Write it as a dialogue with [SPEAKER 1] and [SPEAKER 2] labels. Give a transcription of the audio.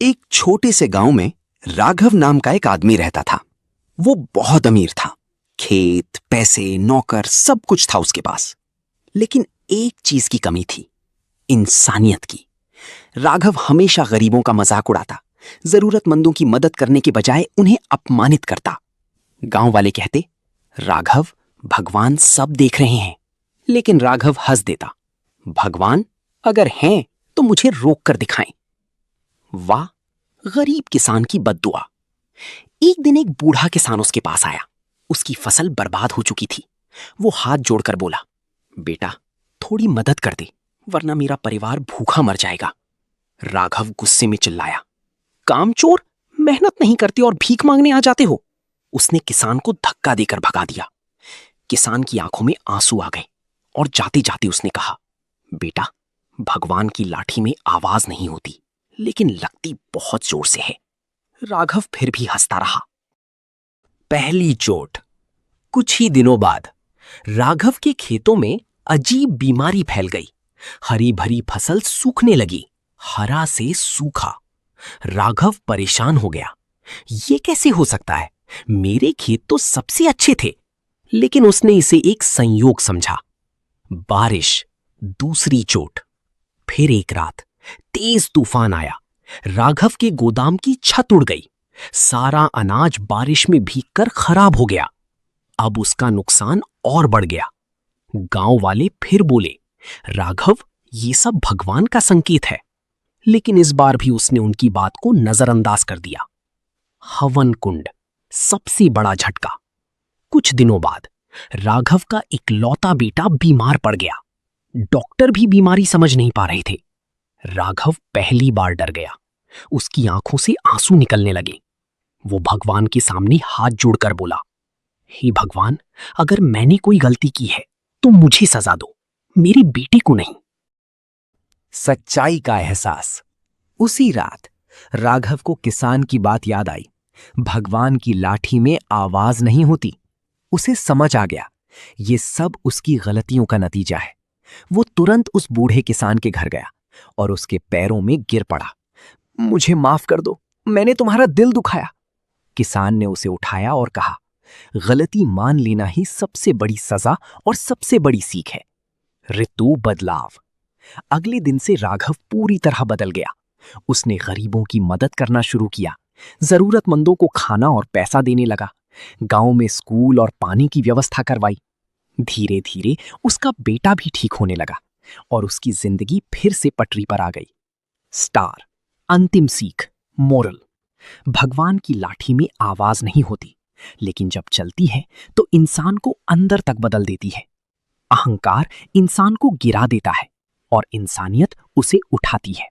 [SPEAKER 1] एक छोटे से गांव में राघव नाम का एक आदमी रहता था। वो बहुत अमीर था। खेत, पैसे, नौकर, सब कुछ था उसके पास। लेकिन एक चीज की कमी थी, इंसानियत की। राघव हमेशा गरीबों का मजाक उड़ाता, जरूरतमंदों की मदद करने के बजाय उन्हें अपमानित करता। गांव वाले कहते, राघव, भगवान सब देख रहे हैं। लेकिन राघव हंस देता, भगवान अगर हैं तो मुझे रोक कर दिखाएं। वाह, गरीब किसान की बद्दुआ। एक दिन एक बूढ़ा किसान उसके पास आया। उसकी फसल बर्बाद हो चुकी थी। वो हाथ जोड़कर बोला, बेटा थोड़ी मदद कर दे, वरना मेरा परिवार भूखा मर जाएगा। राघव गुस्से में चिल्लाया, कामचोर, मेहनत नहीं करते और भीख मांगने आ जाते हो। उसने किसान को धक्का देकर भगा दिया। किसान की आंखों में आंसू आ गए और जाते जाते उसने कहा, बेटा भगवान की लाठी में आवाज नहीं होती, लेकिन लगती बहुत जोर से है। राघव फिर भी हंसता रहा। पहली चोट। कुछ ही दिनों बाद राघव के खेतों में अजीब बीमारी फैल गई। हरी भरी फसल सूखने लगी, हरा से सूखा। राघव परेशान हो गया। ये कैसे हो सकता है? मेरे खेत तो सबसे अच्छे थे। लेकिन उसने इसे एक संयोग समझा। बारिश। दूसरी चोट। फिर एक रात तेज तूफान आया। राघव के गोदाम की छत उड़ गई। सारा अनाज बारिश में भीगकर खराब हो गया। अब उसका नुकसान और बढ़ गया। गांव वाले फिर बोले, राघव, ये सब भगवान का संकेत है। लेकिन इस बार भी उसने उनकी बात को नजरअंदाज कर दिया। हवन कुंड। सबसे बड़ा झटका। कुछ दिनों बाद राघव का इकलौता बेटा बीमार पड़ गया। डॉक्टर भी बीमारी समझ नहीं पा रहे थे। राघव पहली बार डर गया। उसकी आंखों से आंसू निकलने लगे। वो भगवान के सामने हाथ जोड़कर बोला, हे भगवान, अगर मैंने कोई गलती की है तो मुझे सजा दो, मेरे बेटे को नहीं।
[SPEAKER 2] सच्चाई का एहसास। उसी रात राघव को किसान की बात याद आई। भगवान की लाठी में आवाज नहीं होती। उसे समझ आ गया, ये सब उसकी गलतियों का नतीजा है। वो तुरंत उस बूढ़े किसान के घर गया और उसके पैरों में गिर पड़ा। मुझे माफ कर दो, मैंने तुम्हारा दिल दुखाया। किसान ने उसे उठाया और कहा, गलती मान लेना ही सबसे बड़ी सजा और सबसे बड़ी सीख है। ऋतु बदलाव। अगले दिन से राघव पूरी तरह बदल गया। उसने गरीबों की मदद करना शुरू किया, जरूरतमंदों को खाना और पैसा देने लगा, गांव में स्कूल और पानी की व्यवस्था करवाई। धीरे धीरे उसका बेटा भी ठीक होने लगा और उसकी जिंदगी फिर से पटरी पर आ गई। स्टार। अंतिम सीख, मोरल। भगवान की लाठी में आवाज नहीं होती, लेकिन जब चलती है तो इंसान को अंदर तक बदल देती है। अहंकार इंसान को गिरा देता है और इंसानियत उसे उठाती है।